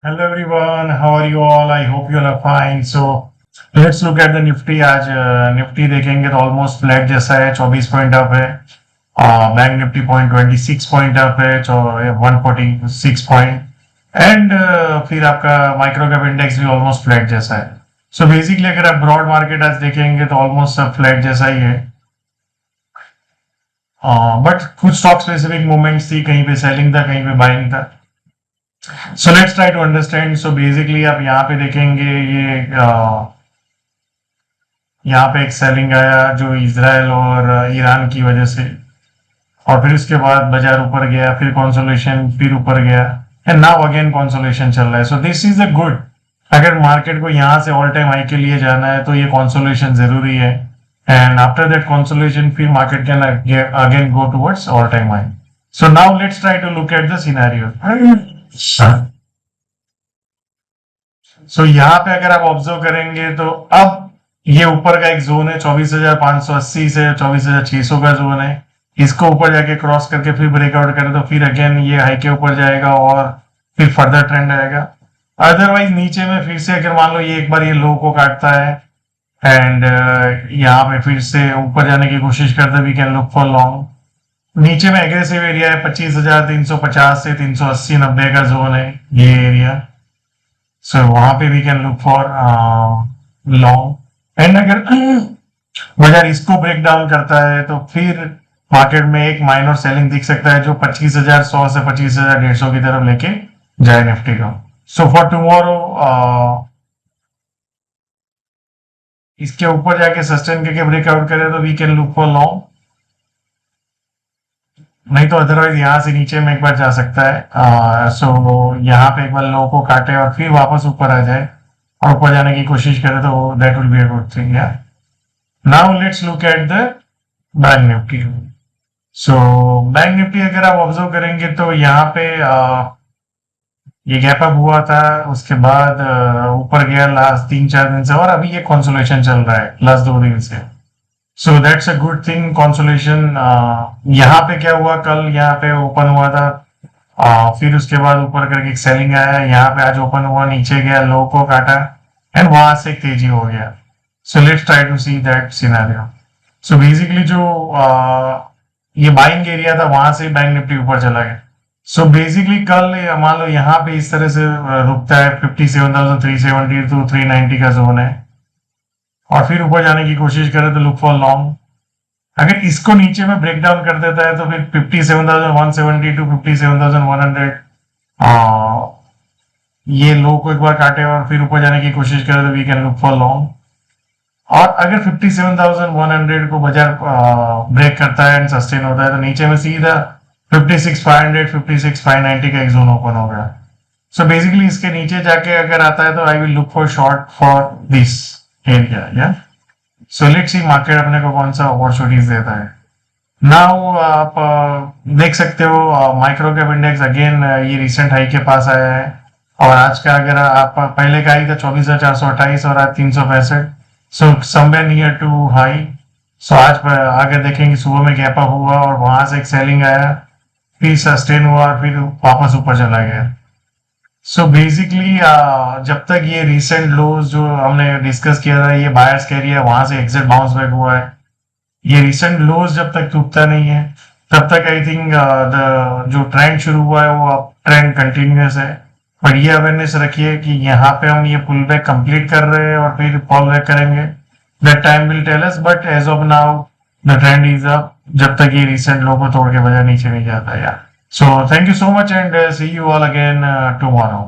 Hello everyone, how are you all? I hope you all are fine. So let's look at the Nifty. आज Nifty देखेंगे तो almost flat जैसा है, 24 point up है। Bank Nifty 0.26 point up है, 146 point. And फिर आपका micro cap index भी ऑलमोस्ट फ्लैट जैसा है। सो बेसिकली अगर आप ब्रॉड मार्केट आज देखेंगे तो ऑलमोस्ट सब फ्लैट जैसा ही है। बट कुछ स्टॉक स्पेसिफिक मूवमेंट्स थी, कहीं पे सेलिंग था, कहीं पे बाइंग था। So let's try to understand. So basically आप यहाँ पे देखेंगे ये यहाँ पे एक सेलिंग आया जो इजराइल और ईरान की वजह से, और फिर उसके बाद बाजार ऊपर गया, फिर कंसोलिडेशन, फिर ऊपर गया, एंड नाउ अगेन कंसोलिडेशन चल रहा है। So this is a good. अगर मार्केट को यहाँ से ऑल टाइम हाई के लिए जाना है तो ये कंसोलिडेशन जरूरी है, एंड आफ्टर दैट कंसोलिडेशन फिर market can again go towards all time high. So now let's try to look at the scenario. So यहाँ पे अगर आप ऑब्जर्व करेंगे तो अब ये ऊपर का एक जोन है 24,580 से 24,600 का जोन है। इसको ऊपर जाके क्रॉस करके फिर ब्रेकआउट करे तो फिर अगेन ये हाई के ऊपर जाएगा और फिर फर्दर ट्रेंड आएगा। अदरवाइज नीचे में फिर से अगर मान लो ये एक बार ये लो को काटता है एंड यहाँ पे फिर से ऊपर जाने की कोशिश करते, we can look for long. नीचे में एग्रेसिव एरिया है 25,350 से 380-90 का जोन है ये एरिया। सो वहां पे we can look for long. And अगर बाजार इसको ब्रेक डाउन करता है तो फिर मार्केट में एक माइनर सेलिंग दिख सकता है जो 25,100 से 25,150 की तरफ लेके जाए निफ्टी को। सो फॉर टुमारो इसके ऊपर जाके सस्टेन करके ब्रेकआउट करे तो we can look for long, नहीं तो अदरवाइज यहाँ से नीचे में एक बार जा सकता है। सो यहाँ पे एक बार लो को काटे और फिर वापस ऊपर आ जाए और ऊपर जाने की कोशिश करे तो that will be a good thing. Now let's look at the bank Nifty. So bank Nifty अगर आप ऑब्जर्व करेंगे तो यहाँ पे ये गैप अप हुआ था, उसके बाद ऊपर गया लास्ट 3-4 दिन से, और अभी ये कंसोलिडेशन चल रहा है लास्ट 2 दिन से। So that's a good thing consolation. यहाँ पे क्या हुआ, कल यहाँ पे ओपन हुआ था, फिर उसके बाद ऊपर करके एक सेलिंग आया, यहाँ पे आज ओपन हुआ, नीचे गया, लो को काटा एंड वहां से एक तेजी हो गया। So let's try to see that scenario. So basically जो ये बाइंग एरिया था वहां से बैंक निफ्टी ऊपर चला गया। सो बेसिकली कल मान लो यहाँ पे इस तरह से रुकता है, 57,370 टू 390 का जोन है, और फिर ऊपर जाने की कोशिश करे तो लुक फॉर लॉन्ग। अगर इसको नीचे में ब्रेक डाउन कर देता है तो फिर 57,170 टू 57,100 ये लो को एक बार काटे और फिर ऊपर जाने की कोशिश करे तो we can look for long. और अगर 57,100 को बाजार ब्रेक करता है एंड सस्टेन होता है तो नीचे में सीधा 56,500 56,590 का एक जोन ओपन हो गया। सो बेसिकली इसके नीचे जाके अगर आता है तो I will look for short for this area. So let's see market अपने को कौन सा अपॉर्चुनिटीज देता है। नाउ आप देख सकते हो माइक्रो कैप इंडेक्स अगेन ये रिसेंट हाई के पास आया है, और आज का अगर आप पहले का आई था 24,428 और आज 365। So somewhere near to high. So आज अगर देखेंगे सुबह में गैप अप हुआ और वहां से एक सेलिंग आया, फिर सस्टेन हुआ और फिर वापस ऊपर चला गया। सो बेसिकली जब तक ये रिसेंट लोज जो हमने डिस्कस किया था ये बायर्स का एरिया, वहां से एग्जिट बाउंस बैक हुआ है, ये रिसेंट लोज जब तक टूटता नहीं है तब तक आई थिंक द जो ट्रेंड शुरू हुआ है वो अब ट्रेंड कंटिन्यूअस है। पर ये अवेयरनेस रखिए कि यहाँ पे हम ये पुल बैक कंप्लीट कर रहे हैं और फिर फॉल बैक करेंगे, that time will tell us, but as of now the trend is up जब तक ये रिसेंट लो को तोड़ के बाजार नीचे नहीं जाता यार। So thank you so much and see you all again tomorrow.